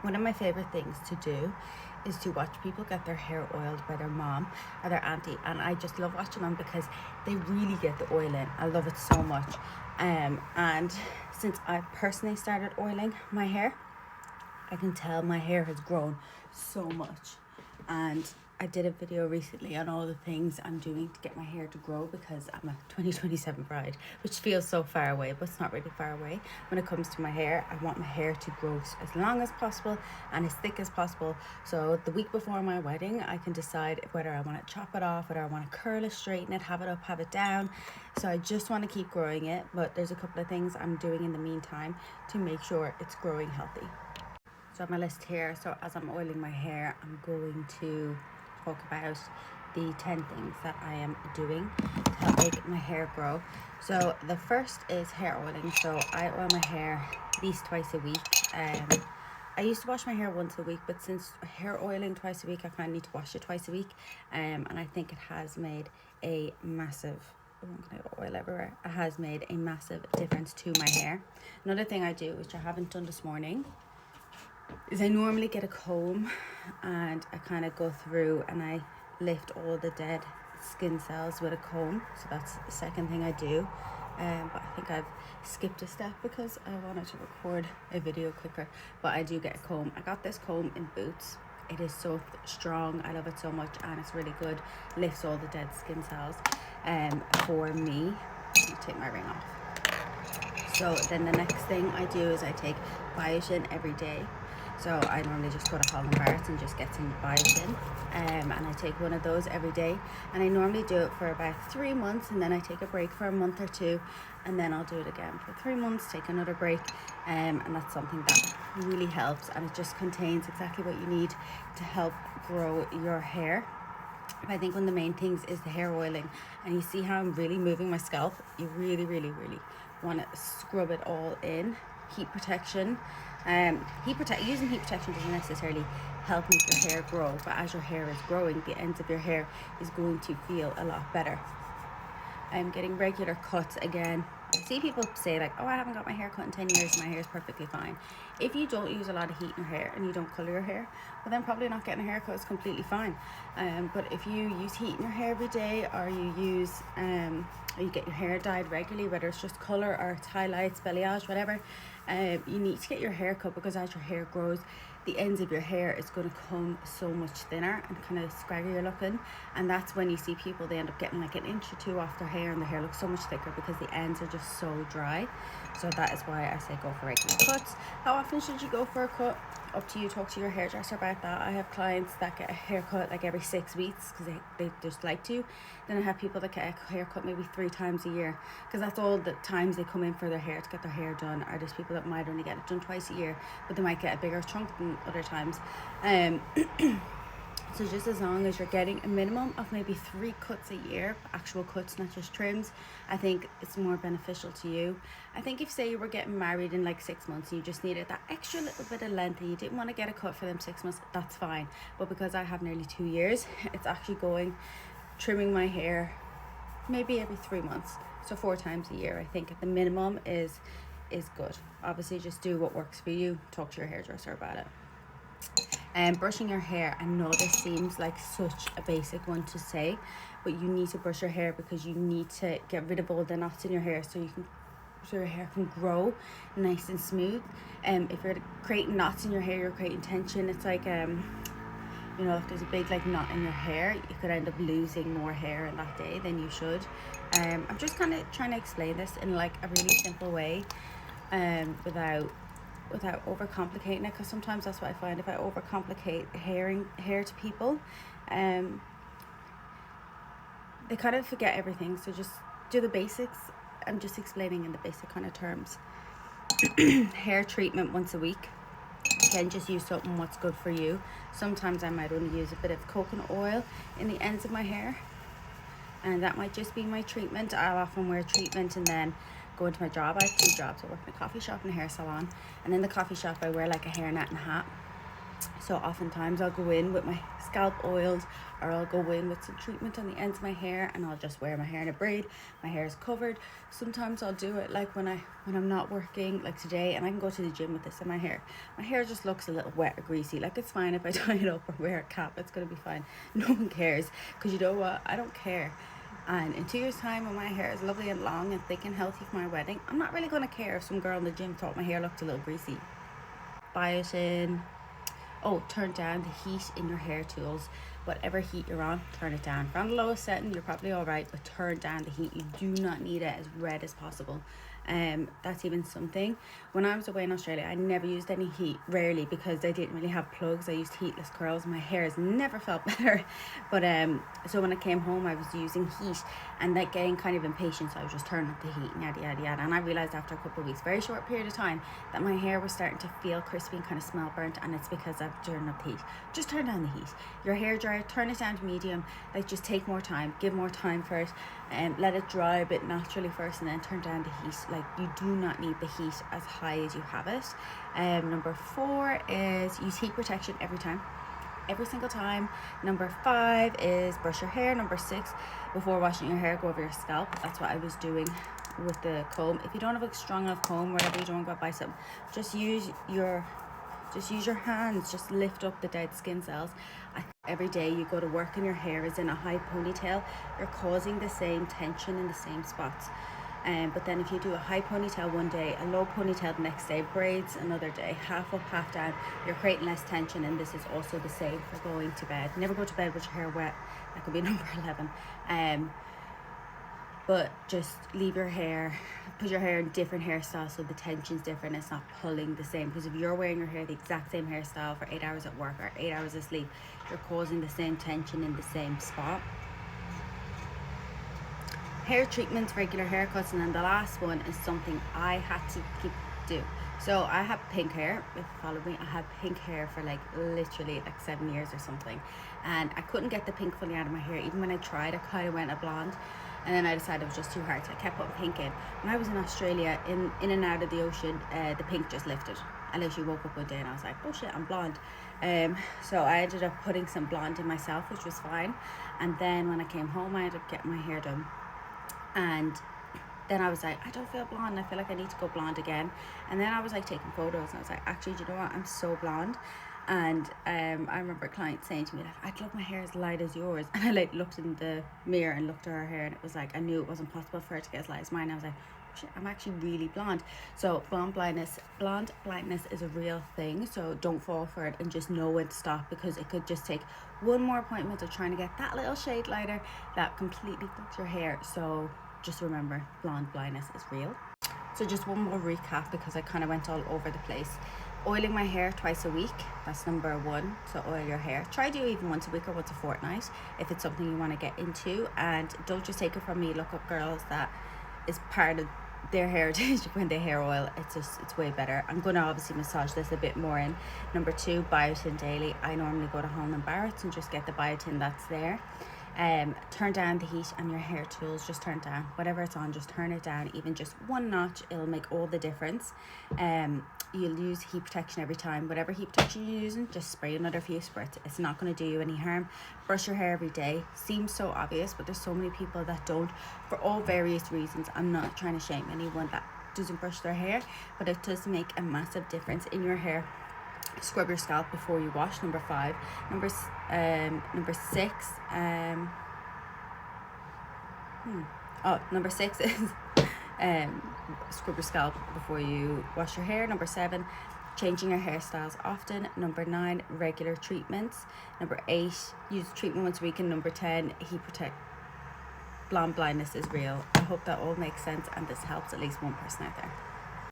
One of my favorite things to do is to watch people get their hair oiled by their mom or their auntie, and I just love watching them because they really get the oil in. I love it so much. And since I personally started oiling my hair, I can tell my hair has grown so much. And I did a video recently on all the things I'm doing to get my hair to grow, because I'm a 2027 bride, which feels so far away, but it's not really far away. When it comes to my hair, I want my hair to grow as long as possible and as thick as possible. So the week before my wedding, I can decide whether I want to chop it off, whether I want to curl it, straighten it, have it up, have it down. So I just want to keep growing it, but there's a couple of things I'm doing in the meantime to make sure it's growing healthy. So I have my list here. So as I'm oiling my hair, I'm going to talk about the 10 things that I am doing to help make my hair grow. So the first is hair oiling. So I oil my hair at least twice a week. I used to wash my hair once a week, but since hair oiling twice a week, I kind of need to wash it twice a week. And I think it has made a massive oil everywhere. It has made a massive difference to my hair. Another thing I do, which I haven't done this morning, is I normally get a comb and I kind of go through and I lift all the dead skin cells with a comb. So that's the second thing I do. But I think I've skipped a step because I wanted to record a video quicker. But I do get a comb. I got this comb in Boots. It is so strong. I love it so much, and it's really good. Lifts all the dead skin cells. For me, let me take my ring off. So then the next thing I do is I take biotin every day. So I normally just go to Holland Barrett and just get some biotin, and I take one of those every day, and I normally do it for about 3 months, and then I take a break for a month or two, and then I'll do it again for 3 months, take another break, and that's something that really helps, and it just contains exactly what you need to help grow your hair. I think one of the main things is the hair oiling, and you see how I'm really moving my scalp. You really want to scrub it all in. Heat protection. Using heat protection doesn't necessarily help make your hair grow, but as your hair is growing, the ends of your hair is going to feel a lot better. I'm getting regular cuts again. I see people say like, oh, I haven't got my hair cut in 10 years, my hair is perfectly fine. If you don't use a lot of heat in your hair and you don't colour your hair, well then probably not getting a haircut is completely fine. But if you use heat in your hair every day, or you use or you get your hair dyed regularly, whether it's just colour or it's highlights, balayage, whatever, you need to get your hair cut, because as your hair grows, the ends of your hair is going to come so much thinner and kind of scraggier looking, and that's when you see people, they end up getting like an inch or two off their hair, and the hair looks so much thicker because the ends are just so dry. So that is why I say go for regular cuts. How often should you go for a cut? Up to you. Talk to your hairdresser about that. I have clients that get a haircut like every 6 weeks because they just like to. Then I have people that get a haircut maybe 3 times a year, because that's all the times they come in for their hair to get their hair done. Or there's people that might only get it done twice a year, but they might get a bigger chunk than other times. So just as long as you're getting a minimum of maybe 3 cuts a year, actual cuts, not just trims, I think it's more beneficial to you. I think if, say, you were getting married in like 6 months and you just needed that extra little bit of length and you didn't want to get a cut for them 6 months, that's fine. But because I have nearly 2 years, it's actually trimming my hair maybe every 3 months. So 4 times a year, I think at the minimum is good. Obviously, just do what works for you. Talk to your hairdresser about it. And brushing your hair, I know this seems like such a basic one to say, but you need to brush your hair because you need to get rid of all the knots in your hair so your hair can grow nice and smooth. If you're creating knots in your hair, you're creating tension. It's like if there's a big like knot in your hair, you could end up losing more hair in that day than you should. I'm just kind of trying to explain this in like a really simple way, without overcomplicating it, because sometimes that's what I find. If I overcomplicate hair to people, they kind of forget everything. So just do the basics. I'm just explaining in the basic kind of terms. Hair treatment once a week. Again, just use something what's good for you. Sometimes I might only use a bit of coconut oil in the ends of my hair, and that might just be my treatment. I'll often wear treatment and then go into my job. I have 2 jobs. I work in a coffee shop and a hair salon, and in the coffee shop I wear like a hairnet and a hat. So oftentimes I'll go in with my scalp oils, or I'll go in with some treatment on the ends of my hair, and I'll just wear my hair in a braid. My hair is covered. Sometimes I'll do it like when I'm not working, like today, and I can go to the gym with this in my hair. My hair just looks a little wet or greasy. Like, it's fine if I tie it up or wear a cap. It's gonna be fine. No one cares, because you know what? I don't care. And in 2 years' time, when my hair is lovely and long and thick and healthy for my wedding, I'm not really gonna care if some girl in the gym thought my hair looked a little greasy. Biotin. Oh, turn down the heat in your hair tools. Whatever heat you're on, turn it down. If you're on the lowest setting, you're probably all right, but turn down the heat. You do not need it as red as possible. That's even something. When I was away in Australia, I never used any heat, rarely, because I didn't really have plugs. I used heatless curls. My hair has never felt better. But so when I came home, I was using heat, and that getting kind of impatient, so I was just turning up the heat and yada yada yada. And I realized after a couple of weeks, very short period of time, that my hair was starting to feel crispy and kind of smell burnt, and it's because I've turned up the heat. Just turn down the heat. Your hair dryer, turn it down to medium. Like, just take more time, give more time for it, and let it dry a bit naturally first, and then turn down the heat. Like, you do not need the heat as high as you have it. Number 4 is use heat protection every time, every single time. Number 5 is brush your hair. Number 6, before washing your hair, go over your scalp. That's what I was doing with the comb. If you don't have a strong enough comb, whatever, you don't go buy some, just use your hands. Just lift up the dead skin cells. Every day you go to work and your hair is in a high ponytail, you're causing the same tension in the same spots. But then if you do a high ponytail one day, a low ponytail the next day, braids another day, half up, half down, you're creating less tension. And this is also the same for going to bed. Never go to bed with your hair wet. That could be number 11. But just leave your hair, put your hair in different hairstyles so the tension's different. It's not pulling the same, because if you're wearing your hair the exact same hairstyle for 8 hours at work or 8 hours of sleep, you're causing the same tension in the same spot. Hair treatments, regular haircuts, and then the last one is something I had to do. So I have pink hair. If you follow me, I had pink hair for like literally like 7 years or something, and I couldn't get the pink fully out of my hair. Even when I tried, I kind of went a blonde, and then I decided it was just too hard, so I kept putting pink in. When I was in Australia, in and out of the ocean, the pink just lifted. I literally woke up one day and I was like, oh shit, I'm blonde. So I ended up putting some blonde in myself, which was fine. And then when I came home, I ended up getting my hair done, and then I was like, I don't feel blonde. I feel like I need to go blonde again. And then I was like taking photos, and I was like, actually, do you know what? I'm so blonde. And I remember a client saying to me, like, I'd love my hair as light as yours. And I like looked in the mirror and looked at her hair, and it was like, I knew it wasn't possible for her to get as light as mine. I was like, shit, I'm actually really blonde. So blonde blindness is a real thing. So don't fall for it, and just know when to stop, because it could just take one more appointment of trying to get that little shade lighter that completely fucks your hair. So just remember, blonde blindness is real. So just one more recap, because I kind of went all over the place. Oiling my hair twice a week, that's number 1. So oil your hair. Try do even once a week or once a fortnight if it's something you want to get into. And don't just take it from me. Look up girls that is part of their heritage when they hair oil. It's way better. I'm going to obviously massage this a bit more in. Number 2, biotin daily. I normally go to Holland & Barrett's and just get the biotin that's there. Turn down the heat on your hair tools. Just turn down whatever it's on, just turn it down even just one notch. It'll make all the difference. You'll use heat protection every time. Whatever heat protection you're using, just spray another few spritz. It's not going to do you any harm. Brush your hair every day. Seems so obvious, but there's so many people that don't, for all various reasons. I'm not trying to shame anyone that doesn't brush their hair, but it does make a massive difference in your hair. Scrub your scalp before you wash. Number 5. Number 6. Number 6 is scrub your scalp before you wash your hair. Number 7, changing your hairstyles often. Number 9, regular treatments. Number 8, use treatment once a week. And number 10, heat protect. Blonde blindness is real. I hope that all makes sense and this helps at least one person out there.